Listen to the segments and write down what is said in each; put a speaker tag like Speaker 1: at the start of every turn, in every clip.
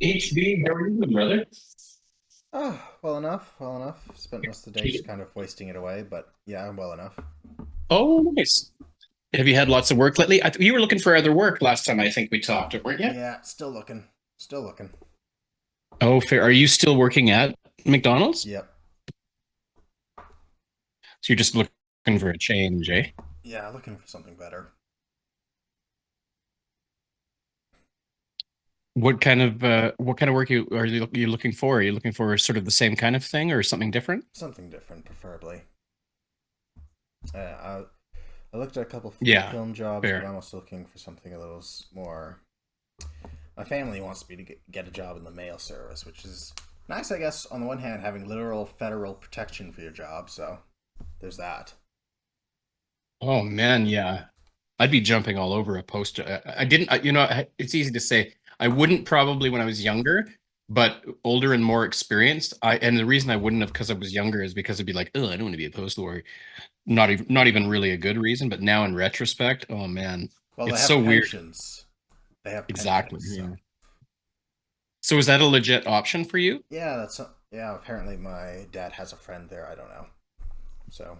Speaker 1: HB, how are you doing, brother?
Speaker 2: Oh, well enough, well enough. Spent most of the day just kind of wasting it away, but yeah, I'm well enough.
Speaker 1: Oh, nice. Have you had lots of work lately? You were looking for other work last time I think we talked, weren't you?
Speaker 2: Yeah, still looking. Still looking.
Speaker 1: Oh, fair. Are you still working at McDonald's?
Speaker 2: Yep.
Speaker 1: So you're just looking for a change, eh?
Speaker 2: Yeah, looking for something better.
Speaker 1: What kind of work you looking for? Are you looking for sort of the same kind of thing or something different?
Speaker 2: Something different, preferably. I looked at a couple
Speaker 1: Yeah,
Speaker 2: film jobs, but
Speaker 1: fair.
Speaker 2: I'm also looking for something a little more. My family wants me to get a job in the mail service, which is nice, I guess, on the one hand, having literal federal protection for your job, so there's that.
Speaker 1: Oh man, yeah. I'd be jumping all over a poster. I didn't, it's easy to say. I wouldn't probably when I was younger, but older and more experienced. And the reason I wouldn't have because I was younger is because it'd be like, oh, I don't want to be a postal worker. Not even really a good reason, but now in retrospect, oh man,
Speaker 2: Well, they
Speaker 1: it's
Speaker 2: have
Speaker 1: so weird.
Speaker 2: pensions. They have
Speaker 1: Exactly.
Speaker 2: pensions, so.
Speaker 1: Yeah. So is that a legit option for you?
Speaker 2: Yeah, yeah. Apparently, my dad has a friend there. I don't know. So,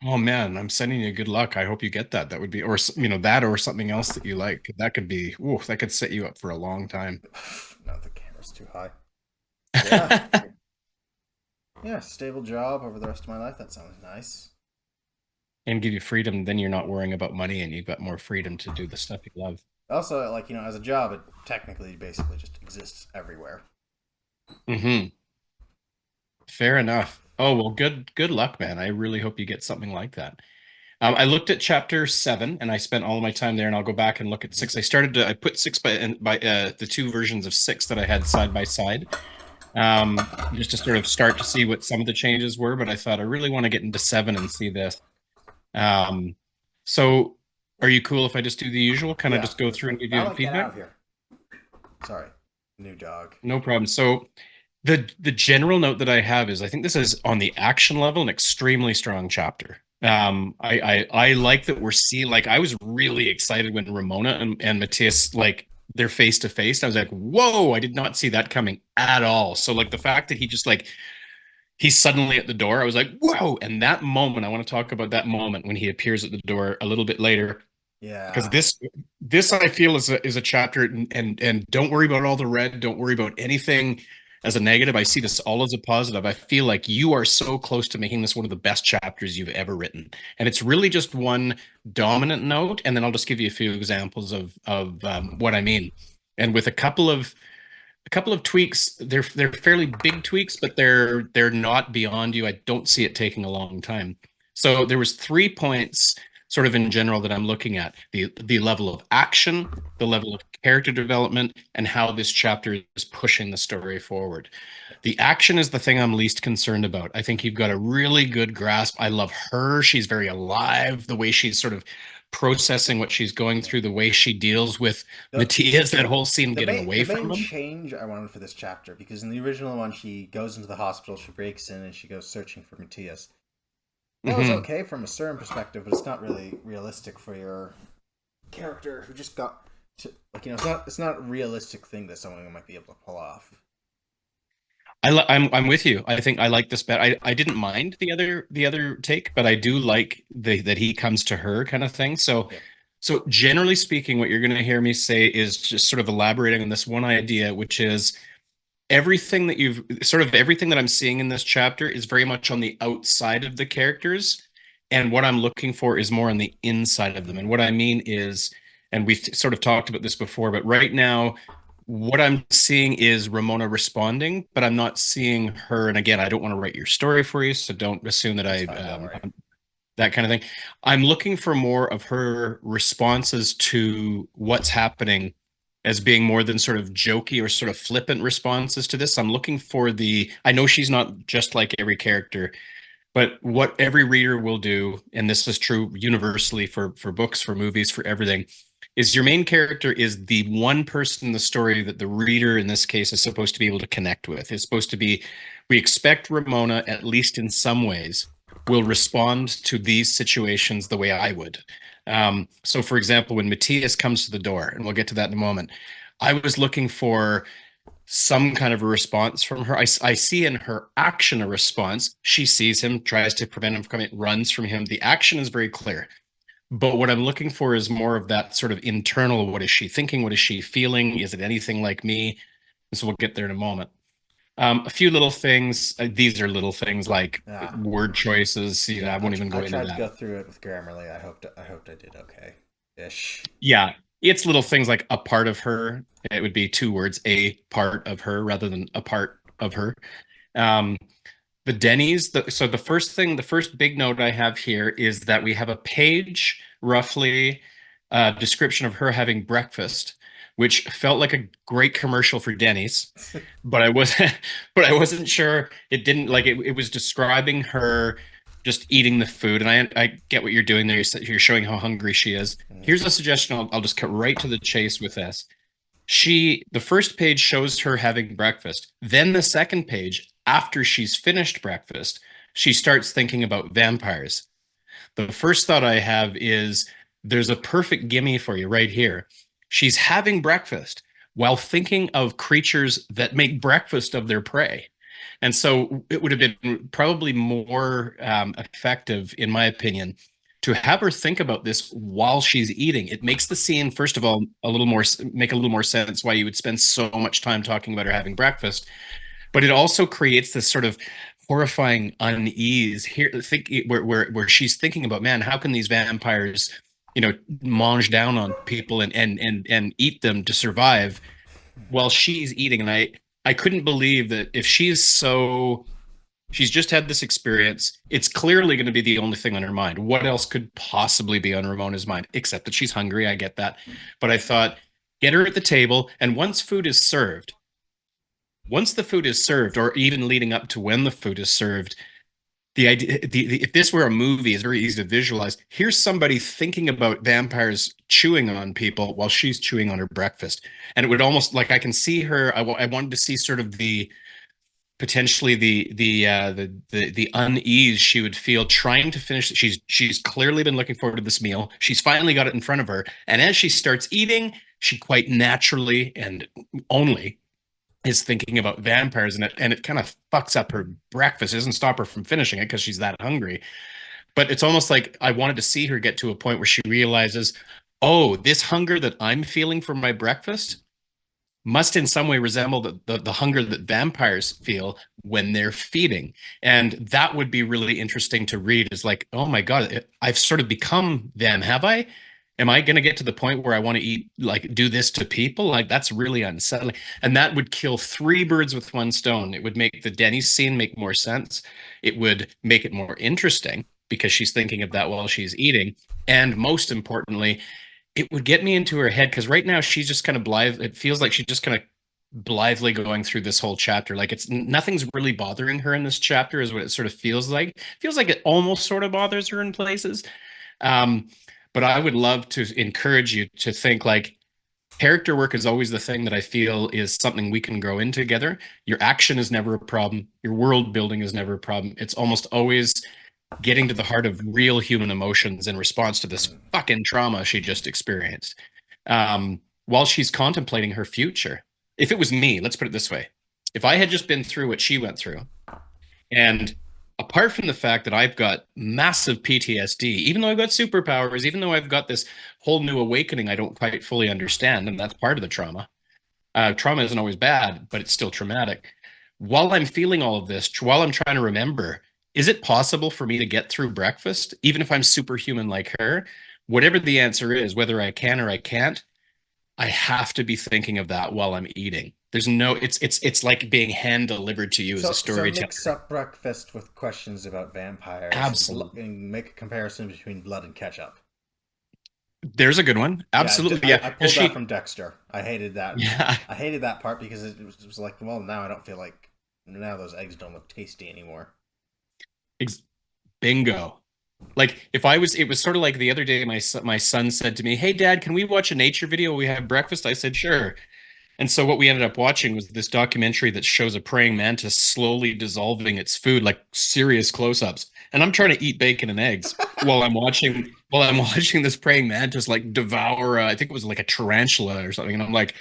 Speaker 1: Oh man, I'm sending you good luck. I hope you get that. That would be, or that, or something else that you like. That could be, ooh, that could set you up for a long time.
Speaker 2: no, the camera's too high. Yeah, yeah. Stable job over the rest of my life. That sounds nice.
Speaker 1: And give you freedom, then you're not worrying about money and you've got more freedom to do the stuff you love.
Speaker 2: Also, like as a job, it technically basically just exists everywhere.
Speaker 1: Hmm. Fair enough. Oh, well, good luck, man. I really hope you get something like that. I looked at chapter 7 and I spent all of my time there, and I'll go back and look at
Speaker 2: Mhm.
Speaker 1: 6. I put 6 by the two versions of 6 that I had side by side, just to sort of start to see what some of the changes were, but I thought I really want to get into 7 and see this. Um, so are you cool if I just do the usual, kind of
Speaker 2: Yeah,
Speaker 1: just go
Speaker 2: that's
Speaker 1: through
Speaker 2: fine.
Speaker 1: and give you
Speaker 2: Balak, get
Speaker 1: feedback?
Speaker 2: out of here. Sorry, new dog.
Speaker 1: No problem. So the general note that I have is I think this is on the action level an extremely strong chapter. I like that we're seeing, like, I was really excited when Ramona and Matthias, like, they're face to face. I was like, whoa, I did not see that coming at all. So like the fact that he's suddenly at the door, I was like, whoa. And that moment, I want to talk about that moment when he appears at the door a little bit later, because
Speaker 2: Yeah,
Speaker 1: this I feel is a chapter, and don't worry about all the red, don't worry about anything as a negative. I see this all as a positive. I feel like you are so close to making this one of the best chapters you've ever written, and it's really just one dominant note, and then I'll just give you a few examples of what I mean. And with a couple of tweaks, they're fairly big tweaks, but they're not beyond you. I don't see it taking a long time. So there was 3 points sort of in general that I'm looking at: the level of action, the level of character development, and how this chapter is pushing the story forward. The action is the thing I'm least concerned about. I think you've got a really good grasp. I love her. She's very alive. The way she's sort of processing what she's going
Speaker 2: yeah.
Speaker 1: through, the way she deals with
Speaker 2: The
Speaker 1: Matthias, that whole scene getting
Speaker 2: the
Speaker 1: away
Speaker 2: main
Speaker 1: from him.
Speaker 2: change I wanted for this chapter, because in the original one she goes into the hospital, she breaks in, and she goes searching for Matthias. That was
Speaker 1: Hmm.
Speaker 2: okay from a certain perspective, but it's not really realistic for your character who just got to, like, it's not a realistic thing that someone might be able to pull off.
Speaker 1: I'm with you. I think I like this better. I didn't mind the other take, but I do like that he comes to her kind of thing. So
Speaker 2: Yep.
Speaker 1: so generally speaking, what you're going to hear me say is just sort of elaborating on this one idea, which is everything that I'm seeing in this chapter is very much on the outside of the characters, and what I'm looking for is more on the inside of them. And what I mean is, and we've sort of talked about this before, but right now, what I'm seeing is Ramona responding, but I'm not seeing her. And again, I don't want to write your story for you, so don't assume that
Speaker 2: That's fine. Don't worry.
Speaker 1: I'm that kind of thing. I'm looking for more of her responses to what's happening as being more than sort of jokey or sort of flippant responses to this. I'm looking for I know she's not just like every character, but what every reader will do, and this is true universally for books, for movies, for everything, is your main character is the one person in the story that the reader in this case is supposed to be able to connect with. It's supposed to be, we expect Ramona, at least in some ways, will respond to these situations the way I would. So, for example, when Matthias comes to the door, and we'll get to that in a moment, I was looking for some kind of a response from her. I see in her action a response. She sees him, tries to prevent him from coming, runs from him. The action is very clear. But what I'm looking for is more of that sort of internal, what is she thinking? What is she feeling? Is it anything like me? And so we'll get there in a moment. A few little things. These are little things like
Speaker 2: Yeah.
Speaker 1: word choices.
Speaker 2: Yeah,
Speaker 1: I won't even
Speaker 2: I
Speaker 1: go into
Speaker 2: tried to
Speaker 1: that.
Speaker 2: go through it with Grammarly. I hoped I did okay, ish.
Speaker 1: Yeah, it's little things like a part of her. It would be two words, a part of her, rather than a part of her. Um, the Denny's. So the first thing, the first big note I have here is that we have a page, roughly, description of her having breakfast, which felt like a great commercial for Denny's, but I wasn't, but I wasn't sure. It didn't like it. It was describing her just eating the food, and I get what you're doing there. You're showing how hungry she is. Here's a suggestion. I'll just cut right to the chase with this. The first page shows her having breakfast. Then the second page, after she's finished breakfast, she starts thinking about vampires. The first thought I have is there's a perfect gimme for you right here. She's having breakfast while thinking of creatures that make breakfast of their prey. And so it would have been probably more effective, in my opinion, to have her think about this while she's eating. It makes the scene, first of all, make a little more sense why you would spend so much time talking about her having breakfast. But it also creates this sort of horrifying unease here. Where she's thinking about, man, how can these vampires, mange down on people and eat them to survive while she's eating? And I couldn't believe that if she's just had this experience. It's clearly going to be the only thing on her mind. What else could possibly be on Ramona's mind, except that she's hungry? I get that. But I thought, get her at the table, and once the food is served, or even leading up to when the food is served, the idea, if this were a movie, it's very easy to visualize. Here's somebody thinking about vampires chewing on people while she's chewing on her breakfast, and it would almost like I can see her. I wanted to see sort of the potentially the unease she would feel trying to finish. She's clearly been looking forward to this meal. She's finally got it in front of her, and as she starts eating, she quite naturally and only is thinking about vampires, and it kind of fucks up her breakfast. It doesn't stop her from finishing it because she's that hungry. But it's almost like I wanted to see her get to a point where she realizes, oh, this hunger that I'm feeling for my breakfast must in some way resemble the hunger that vampires feel when they're feeding. And that would be really interesting to read, is like, oh my God, I've sort of become them, have I? Am I going to get to the point where I want to eat, like, do this to people? Like, that's really unsettling. And that would kill three birds with one stone. It would make the Denny's scene make more sense. It would make it more interesting because she's thinking of that while she's eating. And most importantly, it would get me into her head, because right now she's just kind of blithe. It feels like she's just kind of blithely going through this whole chapter. Like, it's nothing's really bothering her in this chapter, is what it sort of feels like. It feels like it almost sort of bothers her in places. Um, but I would love to encourage you to think like character work is always the thing that I feel is something we can grow in together. Your action is never a problem. Your world building is never a problem. It's almost always getting to the heart of real human emotions in response to this fucking trauma she just experienced. While she's contemplating her future. If it was me, let's put it this way. If I had just been through what she went through, and apart from the fact that I've got massive PTSD, even though I've got superpowers, even though I've got this whole new awakening I don't quite fully understand, and that's part of the trauma. Trauma isn't always bad, but it's still traumatic. While I'm feeling all of this, while I'm trying to remember, is it possible for me to get through breakfast, even if I'm superhuman like her? Whatever the answer is, whether I can or I can't, I have to be thinking of that while I'm eating. There's no, it's like being hand delivered to you as a
Speaker 2: So
Speaker 1: storyteller.
Speaker 2: mix up breakfast with questions about vampires
Speaker 1: Absolutely.
Speaker 2: and make a comparison between blood and ketchup.
Speaker 1: There's a good one.
Speaker 2: Yeah,
Speaker 1: Absolutely. Yeah.
Speaker 2: I
Speaker 1: Because
Speaker 2: pulled that
Speaker 1: she,
Speaker 2: from Dexter. I hated that.
Speaker 1: yeah,
Speaker 2: I hated that part because it was like, well, now I don't feel like now those eggs don't look tasty anymore.
Speaker 1: ex- bingo. Like if I was, it was sort of like the other day, my son said to me, "Hey, Dad, can we watch a nature video? We have breakfast." I said, "Sure." And so what we ended up watching was this documentary that shows a praying mantis slowly dissolving its food, like serious close-ups. And I'm trying to eat bacon and eggs while I'm watching this praying mantis like devour. I think it was like a tarantula or something. And I'm like,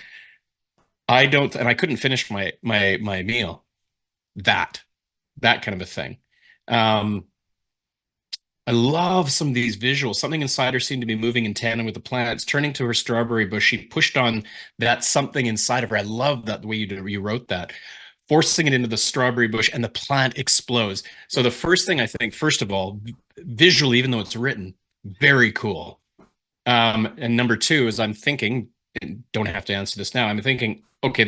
Speaker 1: I don't, and I couldn't finish my meal. That that kind of a thing. Um, I love some of these visuals. Something inside her seemed to be moving in tandem with the plants. Turning to her strawberry bush, she pushed on that something inside of her. I love that the way you wrote that. Forcing it into the strawberry bush, and the plant explodes. So the first thing I think, first of all, visually, even though it's written, very cool. And number two is I'm thinking, and don't have to answer this now. I'm thinking, okay,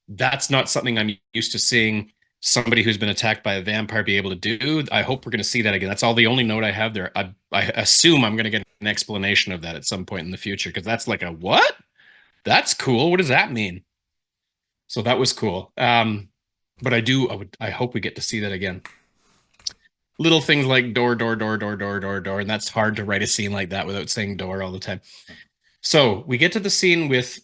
Speaker 1: that's not something I'm used to seeing somebody who's been attacked by a vampire be able to do. I hope we're going to see that again. That's all the only note I have there. I assume I'm going to get an explanation of that at some point in the future because that's like a what? That's cool. What does that mean? So that was cool. But I hope we get to see that again. Little things like door, door, door, door, door, door, door, and that's hard to write a scene like that without saying door all the time. So we get to the scene with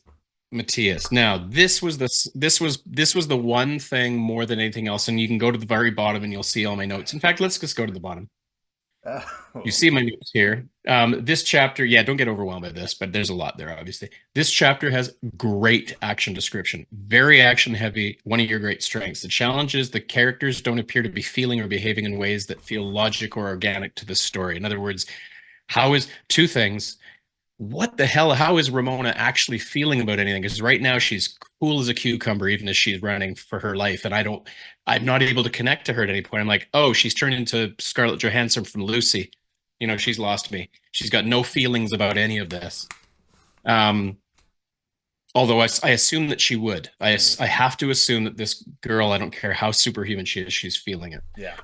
Speaker 1: Matthias. Now, this was the one thing more than anything else, and you can go to the very bottom and you'll see all my notes. In fact, let's just go to the bottom. You
Speaker 2: Oh.
Speaker 1: see my notes here. This chapter, yeah, don't get overwhelmed by this, but there's a lot there, obviously. This chapter has great action description, very action heavy, one of your great strengths. The challenge is the characters don't appear to be feeling or behaving in ways that feel logic or organic to the story. In other words, how is two things? What the hell? How is Ramona actually feeling about anything? Because right now she's cool as a cucumber, even as she's running for her life. And I'm not able to connect to her at any point. I'm like, oh, she's turned into Scarlett Johansson from Lucy. She's lost me. She's got no feelings about any of this. Um, although I assume that she would.
Speaker 2: Mm.
Speaker 1: I have to assume that this girl, I don't care how superhuman she is, she's feeling it.
Speaker 2: Yeah.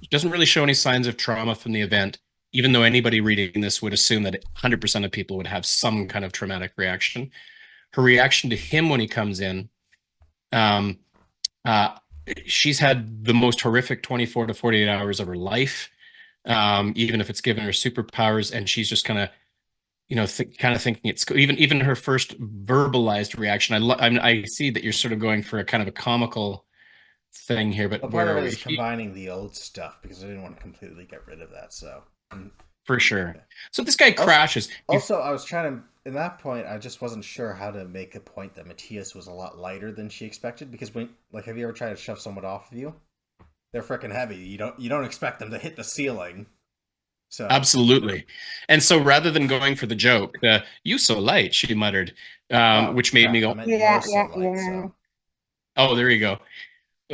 Speaker 1: Doesn't really show any signs of trauma from the event, even though anybody reading this would assume that 100% of people would have some kind of traumatic reaction. Her reaction to him when he comes in, um, uh, she's had the most horrific 24 to 48 hours of her life, even if it's given her superpowers, and she's just kind of kind of thinking it's even her first verbalized reaction. I see that you're sort of going for a kind of a comical thing here, but
Speaker 2: Well, part
Speaker 1: where
Speaker 2: of
Speaker 1: are
Speaker 2: it
Speaker 1: we?
Speaker 2: is combining the old stuff because I didn't want to completely get rid of that. So,
Speaker 1: For sure. So this guy
Speaker 2: also,
Speaker 1: crashes.
Speaker 2: also, I was trying to. In that point, I just wasn't sure how to make a point that Matthias was a lot lighter than she expected. Because have you ever tried to shove someone off of you? They're freaking heavy. You don't expect them to hit the ceiling. So,
Speaker 1: Absolutely. And so rather than going for the joke, you so light, she muttered,
Speaker 2: oh
Speaker 1: which made me
Speaker 2: crap! I
Speaker 1: go,
Speaker 2: meant you're
Speaker 3: Yeah,
Speaker 2: so
Speaker 3: yeah,
Speaker 2: light.
Speaker 3: yeah.
Speaker 2: So,
Speaker 1: oh, there you go.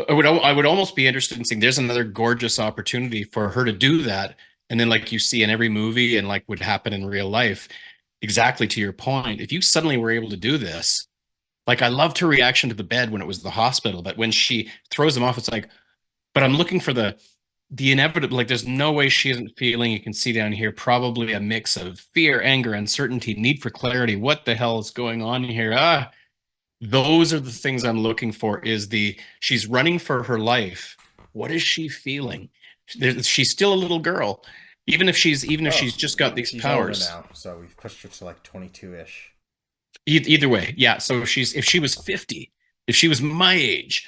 Speaker 1: I would almost be interested in seeing there's another gorgeous opportunity for her to do that. And then like you see in every movie and like would happen in real life, exactly to your point, if you suddenly were able to do this, like I loved her reaction to the bed when it was the hospital, but when she throws him off, it's like, but I'm looking for the inevitable, like there's no way she isn't feeling, you can see down here, probably a mix of fear, anger, uncertainty, need for clarity. What the hell is going on here? Those are the things I'm looking for. She's running for her life. What is she feeling? She's still a little girl, even if she's just got these
Speaker 2: she's older
Speaker 1: powers.
Speaker 2: now. So we've pushed her to like 22 ish.
Speaker 1: Either way, yeah. So if she was 50, if she was my age,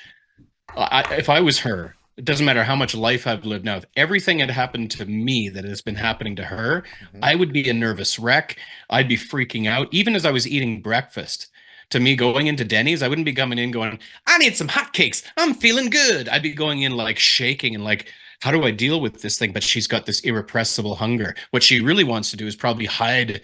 Speaker 1: if I was her, it doesn't matter how much life I've lived now. If everything had happened to me that has been happening to her,
Speaker 2: Mm-hmm.
Speaker 1: I would be a nervous wreck. I'd be freaking out. Even as I was eating breakfast, to me, going into Denny's, I wouldn't be coming in going, I need some hotcakes. I'm feeling good. I'd be going in like shaking and like, how do I deal with this thing? But she's got this irrepressible hunger. What she really wants to do is probably hide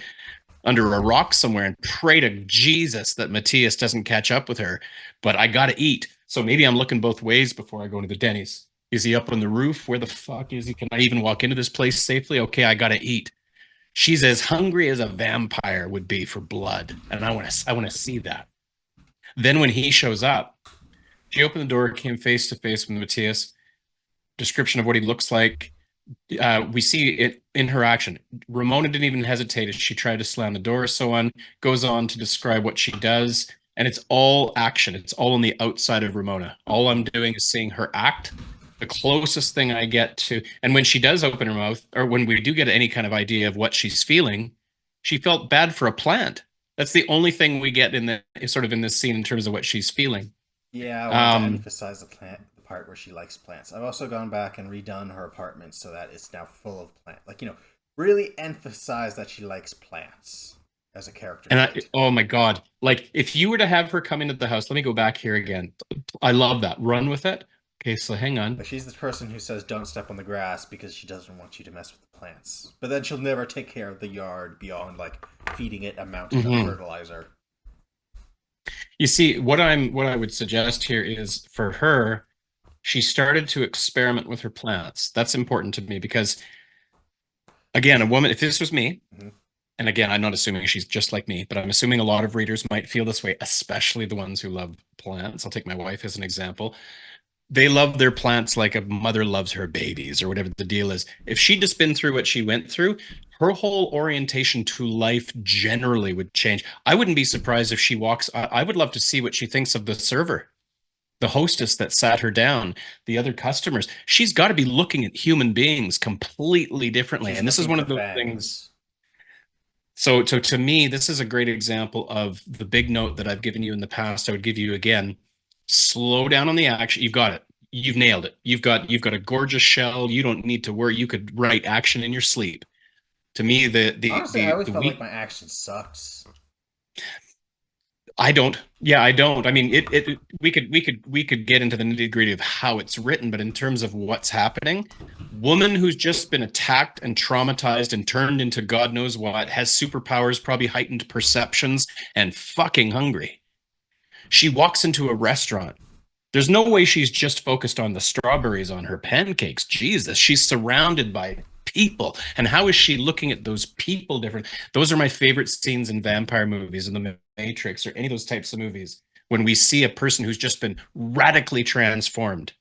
Speaker 1: under a rock somewhere and pray to Jesus that Matthias doesn't catch up with her. But I got to eat. So maybe I'm looking both ways before I go to the Denny's. Is he up on the roof? Where the fuck is he? Can I even walk into this place safely? Okay, I got to eat. She's as hungry as a vampire would be for blood, and I want to see that. Then when he shows up, she opened the door, came face to face with Matthias. Description of what he looks like, we see it in her action. Ramona didn't even hesitate as she tried to slam the door, so on, goes on to describe what she does. And it's all action. It's all on the outside of Ramona. All I'm doing is seeing her act. The closest thing I get to, and when she does open her mouth, or when we do get any kind of idea of what she's feeling, she felt bad for a plant. That's the only thing we get in the sort of in this scene in terms of what she's feeling.
Speaker 2: Yeah, I wanted to
Speaker 1: Um,
Speaker 2: emphasize the part where she likes plants. I've also gone back and redone her apartment so that it's now full of plants. Like, really emphasize that she likes plants. as a character
Speaker 1: And
Speaker 2: trait.
Speaker 1: oh my God, like if you were to have her come into the house, let me go back here again. I love that. Run with it. Okay, so hang on.
Speaker 2: Like she's the person who says don't step on the grass because she doesn't want you to mess with the plants. But then she'll never take care of the yard beyond like feeding it a mountain of
Speaker 1: Hmm.
Speaker 2: fertilizer.
Speaker 1: You see, what I would suggest here is for her, she started to experiment with her plants. That's important to me because again, a woman, if this was me,
Speaker 2: Mm-hmm.
Speaker 1: and again, I'm not assuming she's just like me, but I'm assuming a lot of readers might feel this way, especially the ones who love plants. I'll take my wife as an example. They love their plants like a mother loves her babies or whatever the deal is. If she'd just been through what she went through, her whole orientation to life generally would change. I wouldn't be surprised if she walks. I would love to see what she thinks of the server, the hostess that sat her down, the other customers. She's got to be looking at human beings completely differently.
Speaker 2: She's
Speaker 1: And this is
Speaker 2: looking
Speaker 1: one
Speaker 2: for
Speaker 1: of those things.
Speaker 2: fangs.
Speaker 1: So to me, this is a great example of the big note that I've given you in the past. I would give you again. Slow down on the action. You've got it. You've nailed it. You've got a gorgeous shell. You don't need to worry. You could write action in your sleep. To me,
Speaker 2: Honestly, I always
Speaker 1: the
Speaker 2: felt like
Speaker 1: weak.
Speaker 2: my action sucks.
Speaker 1: I don't. Yeah, I don't. I mean, we could get into the nitty-gritty of how it's written, but in terms of what's happening, woman who's just been attacked and traumatized and turned into God knows what, has superpowers, probably heightened perceptions, and fucking hungry. She walks into a restaurant. There's no way she's just focused on the strawberries on her pancakes. Jesus, she's surrounded by people. And how is she looking at those people different? Those are my favorite scenes in vampire movies, in the Matrix, or any of those types of movies. When we see a person who's just been radically transformed,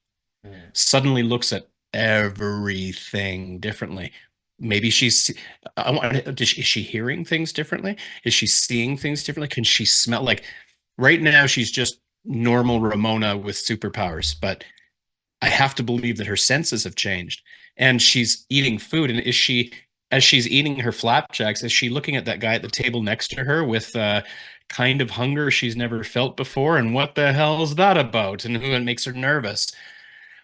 Speaker 2: Mm.
Speaker 1: suddenly looks at everything differently. Maybe she's, is she hearing things differently? Is she seeing things differently? Can she smell like right now she's just normal Ramona with superpowers, but I have to believe that her senses have changed and she's eating food. And is she, as she's eating her flapjacks, is she looking at that guy at the table next to her with kind of hunger she's never felt before? And what the hell is that about? And who makes her nervous?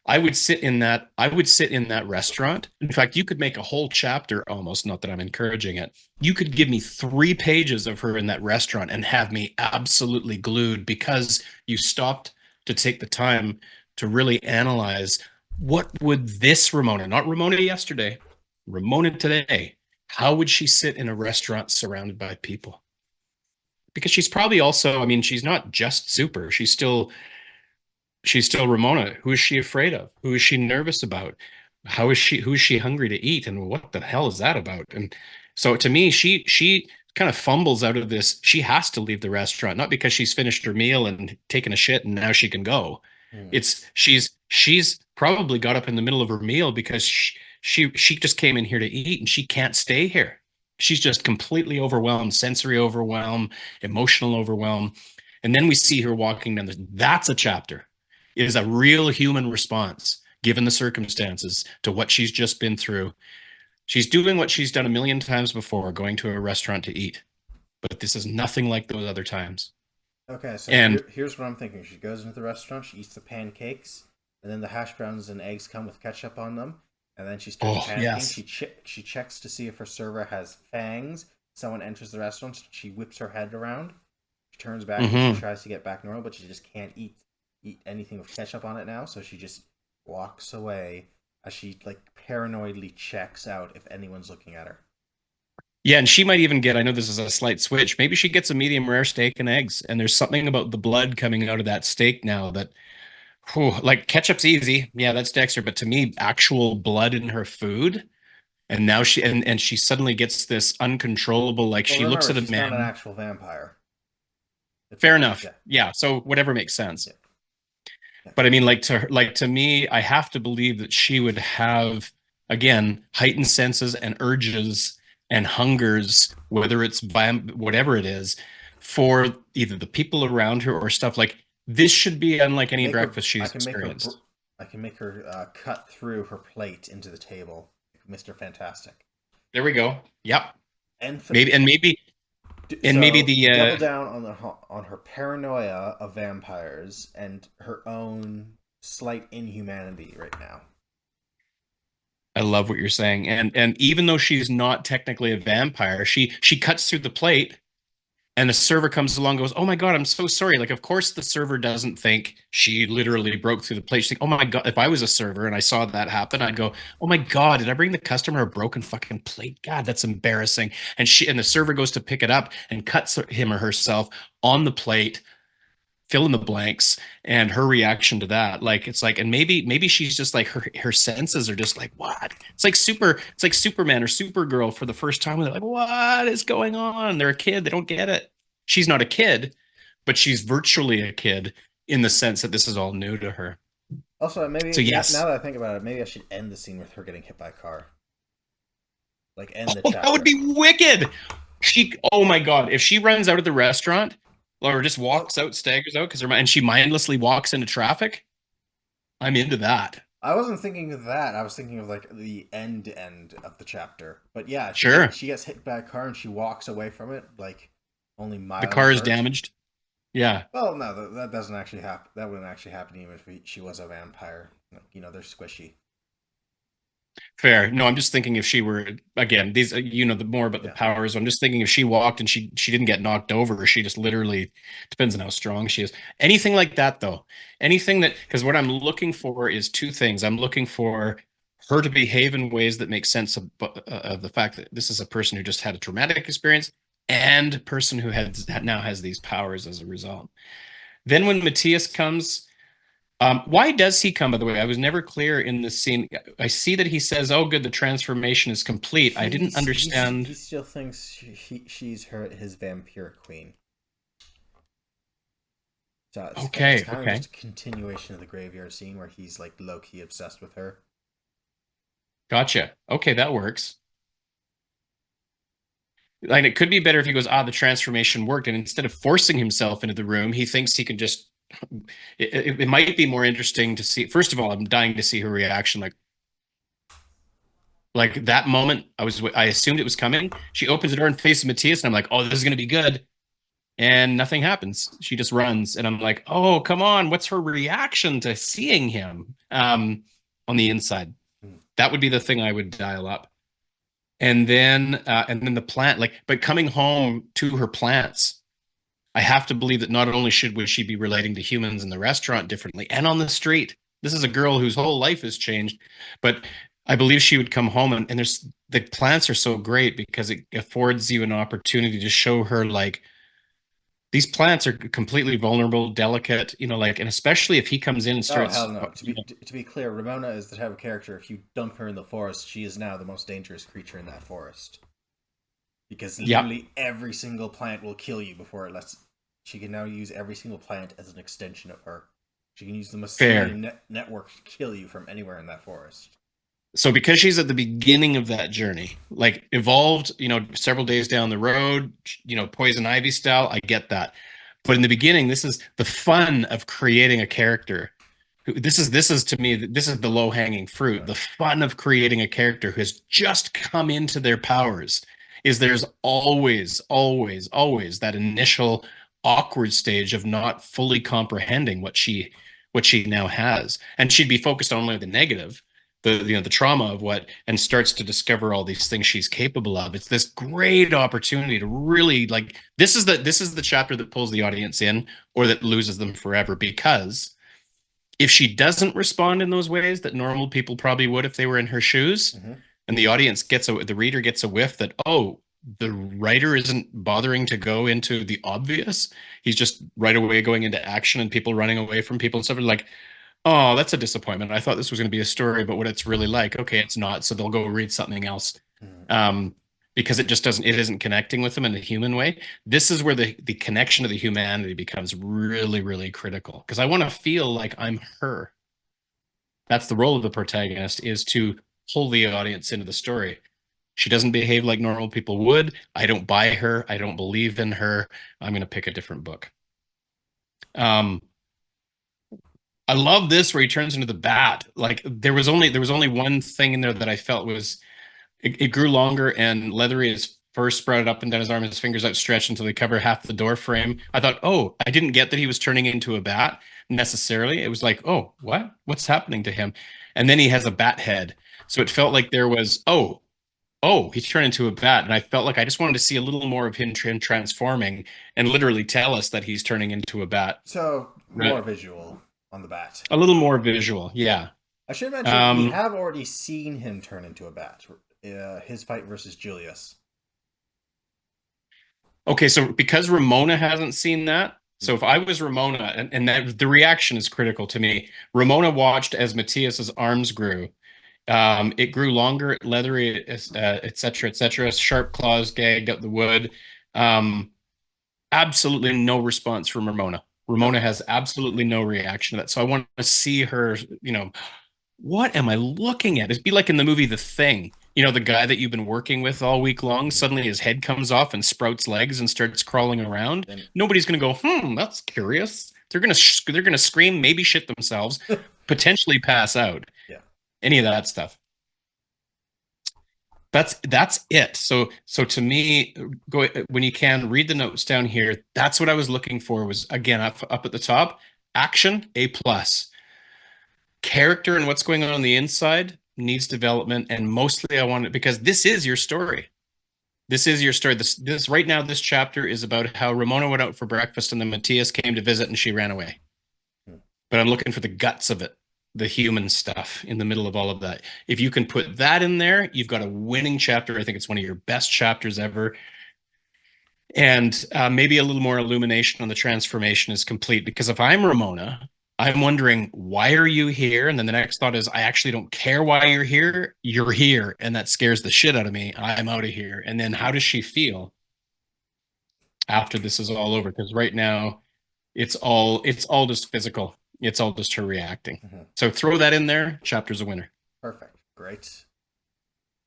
Speaker 1: I would sit in that restaurant. In fact, you could make a whole chapter almost, not that I'm encouraging it. You could give me 3 pages of her in that restaurant and have me absolutely glued because you stopped to take the time to really analyze what would this Ramona, not Ramona yesterday, Ramona today, how would she sit in a restaurant surrounded by people? Because she's probably also, I mean, she's not just super. She's still Ramona. Who is she afraid of? Who is she nervous about? Who is she hungry to eat? And what the hell is that about? And so to me, she kind of fumbles out of this. She has to leave the restaurant, not because she's finished her meal and taken a shit and now she can go.
Speaker 2: Mm.
Speaker 1: It's she's probably got up in the middle of her meal because she just came in here to eat and she can't stay here. She's just completely overwhelmed, sensory overwhelm, emotional overwhelm. And then we see her walking down that's a chapter. It is a real human response, given the circumstances, to what she's just been through. She's doing what she's done a million times before, going to a restaurant to eat. But this is nothing like those other times.
Speaker 2: Okay, so
Speaker 1: And
Speaker 2: here's what I'm thinking. She goes into the restaurant, she eats the pancakes, and then the hash browns and eggs come with ketchup on them. And then she starts
Speaker 1: oh,
Speaker 2: panicking.
Speaker 1: yes.
Speaker 2: She checks to see if her server has fangs. Someone enters the restaurant. She whips her head around. She turns back and she
Speaker 1: Hmm.
Speaker 2: tries to get back normal, but she just can't eat anything with ketchup on it now. So she just walks away as she like paranoidly checks out if anyone's looking at her.
Speaker 1: Yeah, and she might even get, I know this is a slight switch. Maybe she gets a medium rare steak and eggs. And there's something about the blood coming out of that steak now that, whew, like ketchup's easy. Yeah, that's Dexter. But to me, actual blood in her food. And now and she suddenly gets this uncontrollable, like
Speaker 2: Well,
Speaker 1: she looks
Speaker 2: remember
Speaker 1: at a
Speaker 2: she's not an
Speaker 1: man.
Speaker 2: actual vampire. It's
Speaker 1: Fair
Speaker 2: a
Speaker 1: enough.
Speaker 2: yeah
Speaker 1: Yeah. So whatever makes
Speaker 2: yeah
Speaker 1: sense.
Speaker 2: yeah.
Speaker 1: But I mean, like to me, I have to believe that she would have again heightened senses and urges and hungers, whether it's whatever it is, for either the people around her or stuff like this should be unlike any
Speaker 2: Make her.
Speaker 1: breakfast
Speaker 2: I
Speaker 1: she's
Speaker 2: can make her.
Speaker 1: experienced.
Speaker 2: I can make her cut through her plate into the table, like Mr. Fantastic.
Speaker 1: There we go. Yep.
Speaker 2: And
Speaker 1: Maybe and maybe and maybe
Speaker 2: so
Speaker 1: the
Speaker 2: double down on her paranoia of vampires and her own slight inhumanity right now.
Speaker 1: I love what you're saying. And even though she's not technically a vampire, she cuts through the plate. And the server comes along, goes, "Oh my God, I'm so sorry." Like, of course, the server doesn't think she literally broke through the plate. She's like, "Oh my God," if I was a server and I saw that happen, I'd go, "Oh my God, did I bring the customer a broken fucking plate? God, that's embarrassing." And the server goes to pick it up and cuts him or herself on the plate, fill in the blanks, and her reaction to that, like, it's like, and maybe she's just like, her senses are just like, what? It's like Superman or Supergirl for the first time, and they're like, what is going on? They're a kid, they don't get it. She's not a kid, but she's virtually a kid in the sense that this is all new to her.
Speaker 2: Also,
Speaker 1: So
Speaker 2: maybe now
Speaker 1: yes.
Speaker 2: that I think about it, maybe I should end the scene with her getting hit by a car. Like end the
Speaker 1: Oh, that would
Speaker 2: chapter.
Speaker 1: be wicked. Oh my God, if she runs out of the restaurant or just
Speaker 2: Well,
Speaker 1: walks out, staggers out and she mindlessly walks into traffic, I'm into that.
Speaker 2: I wasn't thinking of that. I was thinking of like the end of the chapter. But yeah,
Speaker 1: Sure.
Speaker 2: she gets hit by a car and she walks away from it like only
Speaker 1: The
Speaker 2: mildly
Speaker 1: car is
Speaker 2: hurt.
Speaker 1: damaged. Yeah,
Speaker 2: Well, no, that doesn't actually happen. That wouldn't actually happen even if she was a vampire. You know, they're squishy.
Speaker 1: fair. No, I'm just thinking if she were, again, these, the more about the
Speaker 2: Yeah.
Speaker 1: powers. I'm just thinking if she walked and she didn't get knocked over, she just literally depends on how strong she is. Anything like that, though. Anything that, because what I'm looking for is two things. I'm looking for her to behave in ways that make sense of the fact that this is a person who just had a traumatic experience and a person who now has these powers as a result. Then when Matthias comes, why does he come, by the way? I was never clear in this scene. I see that he says, "Oh, good, the transformation is complete." I didn't
Speaker 2: He
Speaker 1: understand.
Speaker 2: still thinks she's his vampire queen. So it's
Speaker 1: Okay,
Speaker 2: kind of
Speaker 1: okay,
Speaker 2: just a continuation of the graveyard scene where he's like low key obsessed with her.
Speaker 1: gotcha. Okay, that works. Like, it could be better if he goes, "Ah, the transformation worked," and instead of forcing himself into the room, he thinks he can just. It might be more interesting to see. First of all, I'm dying to see her reaction. Like that moment, I assumed it was coming. She opens the door and faces Matthias, and I'm like, "Oh, this is gonna be good." And nothing happens. She just runs, and I'm like, "Oh, come on! What's her reaction to seeing him on the inside?"
Speaker 2: Hmm.
Speaker 1: That would be the thing I would dial up. And then the plant, like, but coming home to her plants, I have to believe that not only would she be relating to humans in the restaurant differently and on the street. This is a girl whose whole life has changed, but I believe she would come home and there's the plants are so great because it affords you an opportunity to show her like these plants are completely vulnerable, delicate, like, and especially if he comes in and
Speaker 2: Oh hell
Speaker 1: starts,
Speaker 2: no! To be clear, Ramona is the type of character. If you dump her in the forest, she is now the most dangerous creature in that forest because
Speaker 1: yeah,
Speaker 2: literally every single plant will kill you before it lets. She can now use every single plant as an extension of her. She can use the
Speaker 1: fair.
Speaker 2: mycelium network to kill you from anywhere in that forest.
Speaker 1: So because she's at the beginning of that journey, like evolved, several days down the road, poison ivy style, I get that. But in the beginning, this is the fun of creating a character. This is to me, this is the low hanging fruit.
Speaker 2: Right.
Speaker 1: The fun of creating a character who has just come into their powers is there's always, always, always that initial awkward stage of not fully comprehending what she now has, and she'd be focused only on the negative, the trauma of what, and starts to discover all these things she's capable of. It's this great opportunity to really, like, this is the chapter that pulls the audience in or that loses them forever, because if she doesn't respond in those ways that normal people probably would if they were in her shoes,
Speaker 2: Mm-hmm.
Speaker 1: and the reader gets a whiff that, oh, the writer isn't bothering to go into the obvious, he's just right away going into action and people running away from people and stuff, like, oh, that's a disappointment. I thought this was going to be a story about what it's really like. Okay, it's not. So they'll go read something else.
Speaker 2: Mm-hmm.
Speaker 1: Um, because it isn't connecting with them in a human way. This is where the connection to the humanity becomes really, really critical. Because I want to feel like I'm her. That's the role of the protagonist, is to pull the audience into the story. She doesn't behave like normal people would. I don't buy her. I don't believe in her. I'm going to pick a different book. Um, I love this where he turns into the bat. Like there was only one thing in there that I felt was it grew longer and leathery as first spread up and down his arm, his fingers outstretched until they cover half the door frame. I thought, oh, I didn't get that he was turning into a bat necessarily. It was like, oh, what? What's happening to him? And then he has a bat head. So it felt like there was, oh, oh, he's turned into a bat. And I felt like I just wanted to see a little more of him transforming and literally tell us that he's turning into a bat.
Speaker 2: So
Speaker 1: Right.
Speaker 2: more visual on the bat.
Speaker 1: A little more visual. Yeah.
Speaker 2: I should mention we
Speaker 1: Um,
Speaker 2: have already seen him turn into a bat. His fight versus Julius.
Speaker 1: okay. So because Ramona hasn't seen that, so if I was Ramona, and that the reaction is critical to me, Ramona watched as Matthias's arms grew. It grew longer, leathery, et cetera, et cetera. Sharp claws gagged up the wood. Um, Absolutely no response from Ramona. Ramona
Speaker 2: Okay.
Speaker 1: has absolutely no reaction to that. So I want to see her, what am I looking at? It'd be like in the movie The Thing. The guy that you've been working with all week long,
Speaker 2: Mhm.
Speaker 1: suddenly his head comes off and sprouts legs and starts crawling around.
Speaker 2: Then
Speaker 1: Nobody's going to go, that's curious. They're gonna scream, maybe shit themselves, potentially pass out.
Speaker 2: yeah.
Speaker 1: Any of that stuff. That's it. So to me, go when you can read the notes down here. That's what I was looking for. Was again up at the top. Action A plus. Character and what's going on the inside needs development, and mostly I want it because this is your story. This is your story. This right now. This chapter is about how Ramona went out for breakfast and then Matthias came to visit and she ran away.
Speaker 2: Hmm.
Speaker 1: But I'm looking for the guts of it, the human stuff in the middle of all of that. If you can put that in there, you've got a winning chapter. I think it's one of your best chapters ever. And maybe a little more illumination on the transformation is complete. Because if I'm Ramona, I'm wondering, why are you here? And then the next thought is, I actually don't care why you're here. You're here. And that scares the shit out of me. I'm out of here. And then how does she feel after this is all over? Because right now, it's all just physical. It's all just her reacting.
Speaker 2: Mhm.
Speaker 1: So throw that in there. Chapter's a winner.
Speaker 2: Perfect. Great.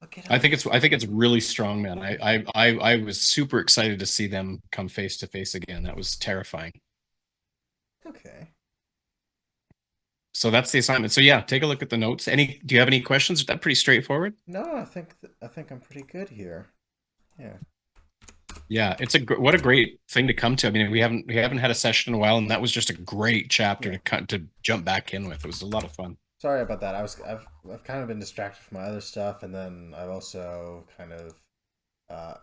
Speaker 2: Okay.
Speaker 1: I think it's really strong, man. I was super excited to see them come face to face again. That was terrifying.
Speaker 2: Okay.
Speaker 1: So that's the assignment. So yeah, take a look at the notes. Do you have any questions? Is that pretty straightforward?
Speaker 2: No, I think I'm pretty good here. Yeah.
Speaker 1: Yeah, what a great thing to come to. I mean, we haven't had a session in a while, and that was just a great chapter
Speaker 2: Yeah.
Speaker 1: to jump back in with. It was a lot of fun.
Speaker 2: Sorry about that. I've kind of been distracted from my other stuff, and then I've also kind of uh,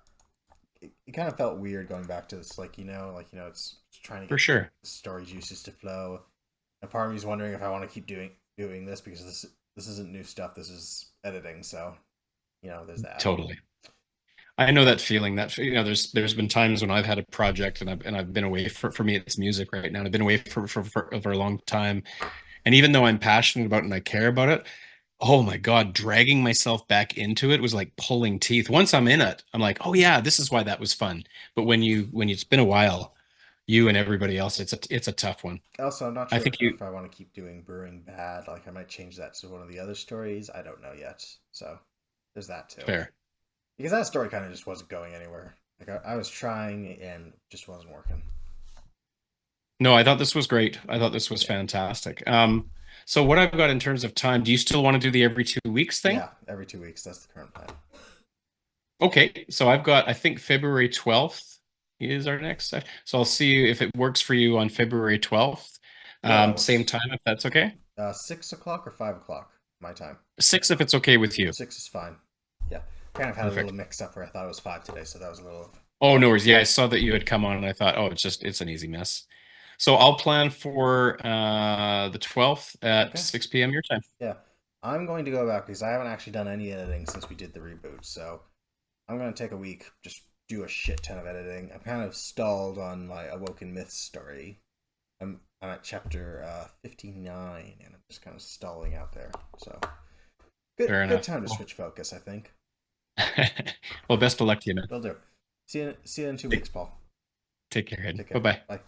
Speaker 2: it kind of felt weird going back to this, it's trying to
Speaker 1: For
Speaker 2: get
Speaker 1: sure.
Speaker 2: the story juices to flow. And part of me is wondering if I want to keep doing this because this isn't new stuff. This is editing, so there's that.
Speaker 1: Totally. I know that feeling that there's been times when I've had a project and I've been away for me it's music right now. And I've been away for a long time. And even though I'm passionate about it and I care about it, oh my God, dragging myself back into it was like pulling teeth. Once I'm in it, I'm like, oh yeah, this is why that was fun. But it's been a while, you and everybody else, it's a tough one.
Speaker 2: Also, I'm not
Speaker 1: I
Speaker 2: sure
Speaker 1: think you
Speaker 2: if I want to keep doing Brewing Bad. Like, I might change that to one of the other stories. I don't know yet. So, there's that too.
Speaker 1: fair.
Speaker 2: Because that story kind of just wasn't going anywhere. Like, I was trying and just wasn't working.
Speaker 1: No, I thought this was great. I thought this was
Speaker 2: Yeah.
Speaker 1: fantastic. So what I've got in terms of time, do you still want to do the every 2 weeks thing?
Speaker 2: Yeah, every 2 weeks. That's the current plan.
Speaker 1: Okay, so I've got, I think February 12th is our next set. So I'll see you if it works for you on February 12th.
Speaker 2: Yeah, that
Speaker 1: Same
Speaker 2: works.
Speaker 1: time, if that's okay.
Speaker 2: 6 o'clock or 5 o'clock, my time.
Speaker 1: Six, if it's okay with you.
Speaker 2: 6 is fine. Yeah. Kind of had a little
Speaker 1: Perfect.
Speaker 2: mix up where I thought it was 5 today, so that was a little.
Speaker 1: Oh, no worries. Yeah, I saw that you had come on and I thought, oh, it's an easy mess. So I'll plan for the 12th at
Speaker 2: Okay.
Speaker 1: 6 p.m. your time.
Speaker 2: Yeah. I'm going to go back because I haven't actually done any editing since we did the reboot. So I'm going to take a week, just do a shit ton of editing. I'm kind of stalled on my Awoken Myths story. I'm at chapter 59, and I'm just kind of stalling out there. So
Speaker 1: Fair
Speaker 2: good
Speaker 1: enough.
Speaker 2: time to switch focus, I think.
Speaker 1: Well, best of luck to you, man.
Speaker 2: Will do. See you in 2 weeks,
Speaker 1: Take,
Speaker 2: Paul.
Speaker 1: take care,
Speaker 2: Take
Speaker 1: Bye
Speaker 2: care.
Speaker 1: bye.
Speaker 2: Bye.